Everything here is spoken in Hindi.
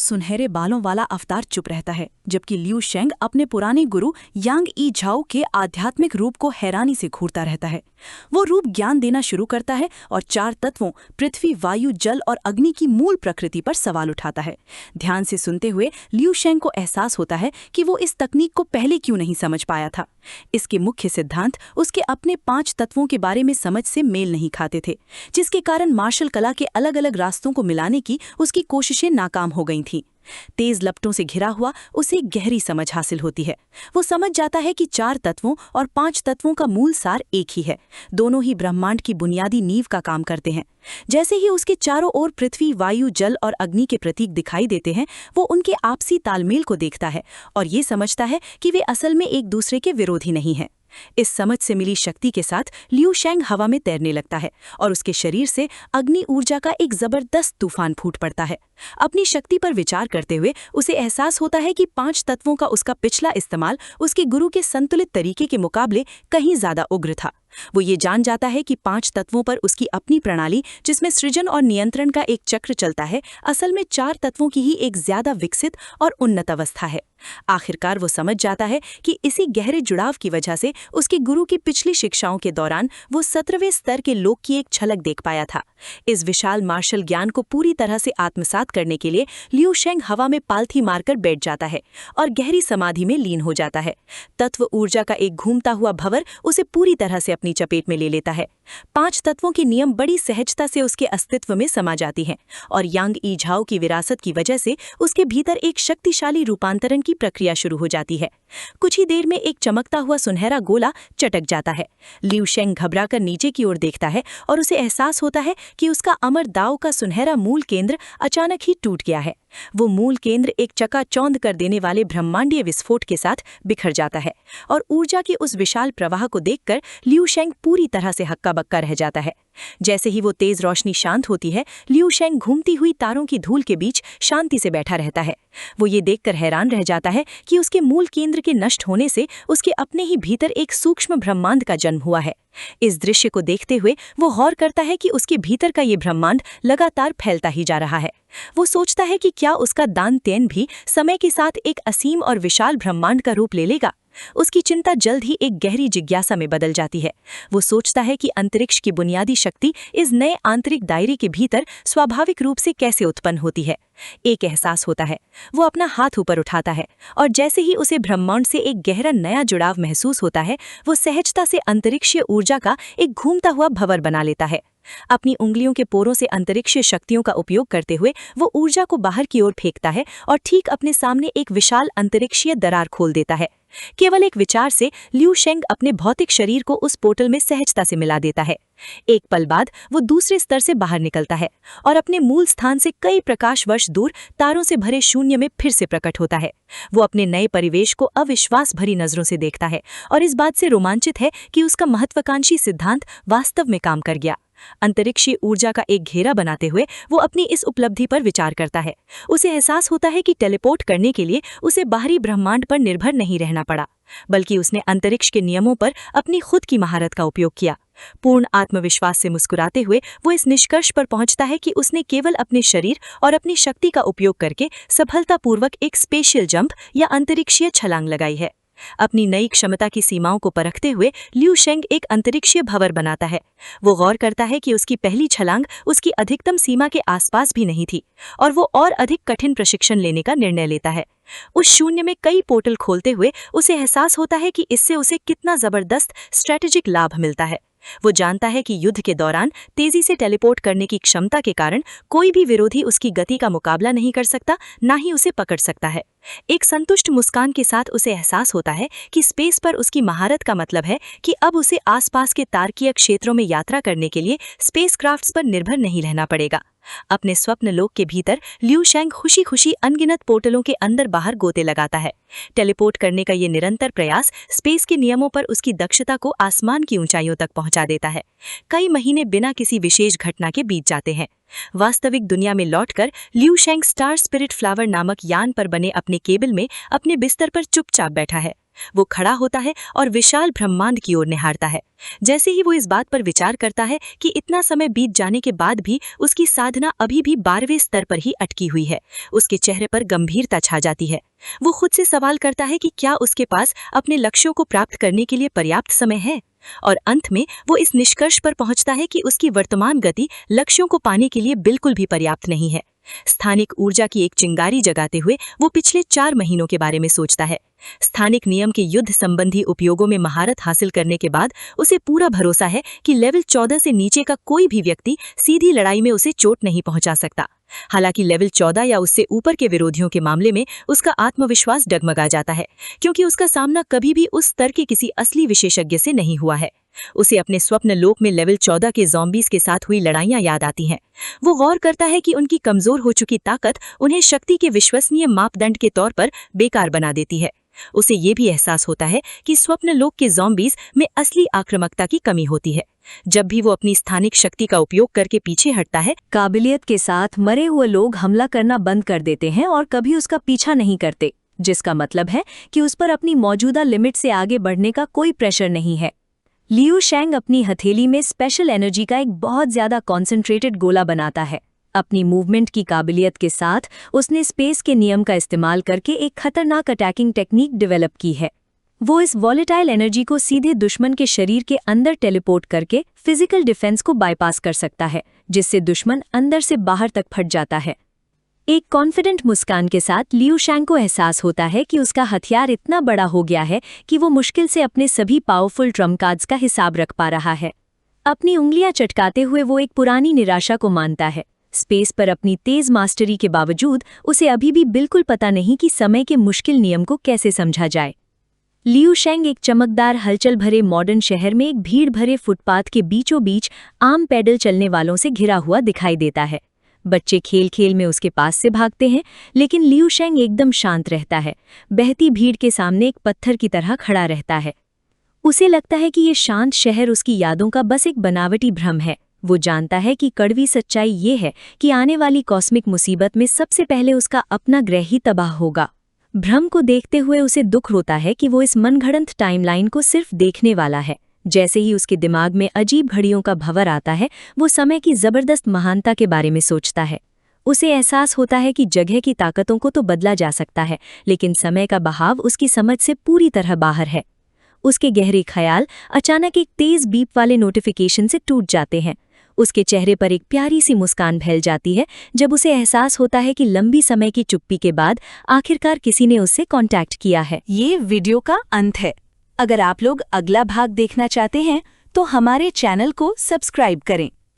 सुनहरे बालों वाला अवतार चुप रहता है, जबकि लियू शेंग अपने पुराने गुरु यांग ई झाओ के आध्यात्मिक रूप को हैरानी से घूरता रहता है। वो रूप ज्ञान देना शुरू करता है और 4 तत्वों पृथ्वी, वायु, जल और अग्नि की मूल प्रकृति पर सवाल उठाता है। ध्यान से सुनते हुए लियू शेंग को एहसास होता है कि वो इस तकनीक को पहले क्यों नहीं समझ पाया था। इसके मुख्य सिद्धांत उसके अपने 5 तत्वों के बारे में समझ से मेल नहीं खाते थे, जिसके कारण मार्शल कला के अलग अलग रास्तों को मिलाने की उसकी कोशिशें नाकाम हो गई थीं। तेज लपटों से घिरा हुआ उसे गहरी समझ हासिल होती है। वो समझ जाता है कि 4 तत्वों और 5 तत्वों का मूल सार एक ही है। दोनों ही ब्रह्मांड की बुनियादी नींव का काम करते हैं। जैसे ही उसके चारों ओर पृथ्वी, वायु, जल और अग्नि के प्रतीक दिखाई देते हैं, वो उनके आपसी तालमेल को देखता है और ये समझता है कि वे असल में एक दूसरे के विरोधी नहीं हैं। इस समझ से मिली शक्ति के साथ लियू शेंग हवा में तैरने लगता है और उसके शरीर से अग्नि ऊर्जा का एक जबरदस्त तूफान फूट पड़ता है। अपनी शक्ति पर विचार करते हुए उसे एहसास होता है कि 5 तत्वों का उसका पिछला इस्तेमाल उसके गुरु के संतुलित तरीके के मुकाबले कहीं ज्यादा उग्र था। वो ये जान जाता है कि 5 तत्वों पर उसकी अपनी प्रणाली, जिसमें सृजन और नियंत्रण का एक चक्र चलता है, असल में 4 तत्वों की ही एक ज्यादा विकसित और उन्नत अवस्था है। आखिरकार वो समझ जाता है कि इसी गहरे जुड़ाव की वजह से उसके गुरु की पिछली शिक्षाओं के दौरान वो 17वें स्तर के लोक की एक झलक देख पाया था। इस विशाल मार्शल ज्ञान को पूरी तरह से आत्मसात करने के लिए लियू शेंग हवा में पालथी मारकर बैठ जाता है और गहरी समाधि में लीन हो जाता है। तत्व ऊर्जा का एक घूमता हुआ भंवर उसे पूरी तरह से अपनी चपेट में ले लेता है। 5 तत्वों के नियम बड़ी सहजता से उसके अस्तित्व में समा जाती हैं और यांग ई झाओ की विरासत की वजह से उसके भीतर एक शक्तिशाली रूपांतरण की प्रक्रिया शुरू हो जाती है। कुछ ही देर में एक चमकता हुआ सुनहरा गोला चटक जाता है। लियू शेंग घबराकर नीचे की ओर देखता है और उसे एहसास होता है कि उसका अमर दाव का सुनहरा मूल केंद्र अचानक ही टूट गया है। वो मूल केंद्र एक चकाचौंध कर देने वाले ब्रह्मांडीय विस्फोट के साथ बिखर जाता है और ऊर्जा के उस विशाल प्रवाह को देखकर लियू शेंग पूरी तरह से हक्का बक्का रह जाता है। जैसे ही वो तेज रोशनी शांत होती है, लियू शेंग घूमती हुई तारों की धूल के बीच शांति से बैठा रहता है। वो ये देखकर हैरान रह जाता है कि उसके मूल केंद्र के नष्ट होने से उसके अपने ही भीतर एक सूक्ष्म ब्रह्मांड का जन्म हुआ है। इस दृश्य को देखते हुए वो गौर करता है कि उसके भीतर का ये ब्रह्मांड लगातार फैलता ही जा रहा है। वो सोचता है कि क्या उसका दान तेन भी समय के साथ एक असीम और विशाल ब्रह्मांड का रूप ले लेगा। उसकी चिंता जल्द ही एक गहरी जिज्ञासा में बदल जाती है। वो सोचता है कि अंतरिक्ष की बुनियादी शक्ति इस नए आंतरिक दायरे के भीतर स्वाभाविक रूप से कैसे उत्पन्न होती है। एक एहसास होता है। वो अपना हाथ ऊपर उठाता है और जैसे ही उसे ब्रह्मांड से एक गहरा नया जुड़ाव महसूस होता है, वो सहजता से अंतरिक्षीय ऊर्जा का एक घूमता हुआ भंवर बना लेता है। अपनी उंगलियों के पोरों से अंतरिक्षीय शक्तियों का उपयोग करते हुए वो ऊर्जा को बाहर की ओर फेंकता है और ठीक अपने सामने एक विशाल अंतरिक्षीय दरार खोल देता है। केवल एक विचार से लियू शेंग अपने भौतिक शरीर को उस पोर्टल में सहजता से मिला देता है। एक पल बाद वो दूसरे स्तर से बाहर निकलता है और अपने मूल स्थान से कई प्रकाश वर्ष दूर तारों से भरे शून्य में फिर से प्रकट होता है। वो अपने नए परिवेश को अविश्वास भरी नजरों से देखता है और इस बात से रोमांचित है कि उसका महत्वाकांक्षी सिद्धांत वास्तव में काम कर गया। अंतरिक्षीय ऊर्जा का एक घेरा बनाते हुए वो अपनी इस उपलब्धि पर विचार करता है। उसे एहसास होता है कि टेलीपोर्ट करने के लिए उसे बाहरी ब्रह्मांड पर निर्भर नहीं रहना पड़ा, बल्कि उसने अंतरिक्ष के नियमों पर अपनी खुद की महारत का उपयोग किया। पूर्ण आत्मविश्वास से मुस्कुराते हुए वो इस निष्कर्ष पर पहुंचता है कि उसने केवल अपने शरीर और अपनी शक्ति का उपयोग करके सफलतापूर्वक एक स्पेशल जंप या अंतरिक्षीय छलांग लगाई है। अपनी नई क्षमता की सीमाओं को परखते हुए लियू शेंग एक अंतरिक्षीय भंवर बनाता है। वो गौर करता है कि उसकी पहली छलांग उसकी अधिकतम सीमा के आसपास भी नहीं थी और वो और अधिक कठिन प्रशिक्षण लेने का निर्णय लेता है। उस शून्य में कई पोर्टल खोलते हुए उसे एहसास होता है कि इससे उसे कितना जबरदस्त स्ट्रैटेजिक लाभ मिलता है। वो जानता है कि युद्ध के दौरान तेजी से टेलीपोर्ट करने की क्षमता के कारण कोई भी विरोधी उसकी गति का मुकाबला नहीं कर सकता, ना ही उसे पकड़ सकता है। एक संतुष्ट मुस्कान के साथ उसे एहसास होता है कि स्पेस पर उसकी महारत का मतलब है कि अब उसे आसपास के तारकीय क्षेत्रों में यात्रा करने के लिए स्पेसक्राफ्ट्स पर निर्भर नहीं रहना पड़ेगा। अपने स्वप्न लोक के भीतर लियू शेंग खुशी खुशी अनगिनत पोर्टलों के अंदर बाहर गोते लगाता है। टेलीपोर्ट करने का ये निरंतर प्रयास स्पेस के नियमों पर उसकी दक्षता को आसमान की ऊंचाइयों तक पहुंचा देता है। कई महीने बिना किसी विशेष घटना के बीत जाते हैं। वास्तविक दुनिया में लौटकर लियू शेंग स्टार स्पिरिट फ्लावर नामक यान पर बने अपने केबिल में अपने बिस्तर पर चुपचाप बैठा है। वो खड़ा होता है और विशाल ब्रह्मांड की ओर निहारता है। जैसे ही वो इस बात पर विचार करता है कि इतना समय बीत जाने के बाद भी उसकी साधना अभी भी 12वें स्तर पर ही अटकी हुई है, उसके चेहरे पर गंभीरता छा जाती है। वो खुद से सवाल करता है कि क्या उसके पास अपने लक्ष्यों को प्राप्त करने के लिए पर्याप्त समय है, और अंत में वो इस निष्कर्ष पर पहुंचता है कि उसकी वर्तमान गति लक्ष्यों को पाने के लिए बिल्कुल भी पर्याप्त नहीं है। स्थानिक ऊर्जा की एक चिंगारी जगाते हुए वो पिछले 4 महीनों के बारे में सोचता है। स्थानिक नियम के युद्ध संबंधी उपयोगों में महारत हासिल करने के बाद उसे पूरा भरोसा है कि लेवल 14 से नीचे का कोई भी व्यक्ति सीधी लड़ाई में उसे चोट नहीं पहुंचा सकता। हालांकि लेवल 14 या उससे ऊपर के विरोधियों के मामले में उसका आत्मविश्वास डगमगा जाता है, क्योंकि उसका सामना कभी भी उस स्तर के किसी असली विशेषज्ञ से नहीं हुआ है। उसे अपने स्वप्न लोक में लेवल 14 के ज़ॉम्बीज के साथ हुई लड़ाइयां याद आती हैं। वो गौर करता है कि उनकी कमजोर हो चुकी ताकत उन्हें शक्ति के विश्वसनीय मापदंड के तौर पर बेकार बना देती है। उसे ये भी एहसास होता है कि स्वप्न लोक के ज़ॉम्बीज में असली आक्रामकता की कमी होती है। जब भी वो अपनी स्थानिक शक्ति का उपयोग करके पीछे हटता है, काबिलियत के साथ मरे हुए लोग हमला करना बंद कर देते हैं और कभी उसका पीछा नहीं करते, जिसका मतलब है कि उस पर अपनी मौजूदा लिमिट से आगे बढ़ने का कोई प्रेशर नहीं है। लियू शेंग अपनी हथेली में स्पेशल एनर्जी का एक बहुत ज्यादा कॉन्सेंट्रेटेड गोला बनाता है। अपनी मूवमेंट की काबिलियत के साथ उसने स्पेस के नियम का इस्तेमाल करके एक खतरनाक अटैकिंग टेक्निक डेवलप की है। वो इस वॉलेटाइल एनर्जी को सीधे दुश्मन के शरीर के अंदर टेलीपोर्ट करके फिजिकल डिफेंस को बाईपास कर सकता है, जिससे दुश्मन अंदर से बाहर तक फट जाता है। एक कॉन्फिडेंट मुस्कान के साथ लियू शेंग को एहसास होता है कि उसका हथियार इतना बड़ा हो गया है कि वो मुश्किल से अपने सभी पावरफुल ट्रम्प कार्ड्स का हिसाब रख पा रहा है। अपनी उंगलियां चटकाते हुए वो एक पुरानी निराशा को मानता है। स्पेस पर अपनी तेज मास्टरी के बावजूद उसे अभी भी बिल्कुल पता नहीं कि समय के मुश्किल नियम को कैसे समझा जाए। लियू शेंग एक चमकदार हलचल भरे मॉडर्न शहर में एक भीड़ भरे फुटपाथ के बीचों बीच आम पैदल चलने वालों से घिरा हुआ दिखाई देता है। बच्चे खेल खेल में उसके पास से भागते हैं, लेकिन लियू शेंग एकदम शांत रहता है, बहती भीड़ के सामने एक पत्थर की तरह खड़ा रहता है। उसे लगता है कि ये शांत शहर उसकी यादों का बस एक बनावटी भ्रम है। वो जानता है कि कड़वी सच्चाई ये है कि आने वाली कॉस्मिक मुसीबत में सबसे पहले उसका अपना ग्रह ही तबाह होगा। भ्रम को देखते हुए उसे दुख होता है कि वो इस मनगढ़ंत टाइमलाइन को सिर्फ देखने वाला है। जैसे ही उसके दिमाग में अजीब घड़ियों का भंवर आता है, वो समय की जबरदस्त महानता के बारे में सोचता है। उसे एहसास होता है कि जगह की ताकतों को तो बदला जा सकता है, लेकिन समय का बहाव उसकी समझ से पूरी तरह बाहर है। उसके गहरे ख्याल अचानक एक तेज बीप वाले नोटिफिकेशन से टूट जाते हैं। उसके चेहरे पर एक प्यारी सी मुस्कान फैल जाती है जब उसे एहसास होता है कि लंबी समय की चुप्पी के बाद आखिरकार किसी ने उससे कांटेक्ट किया है। ये वीडियो का अंत है। अगर आप लोग अगला भाग देखना चाहते हैं तो हमारे चैनल को सब्सक्राइब करें।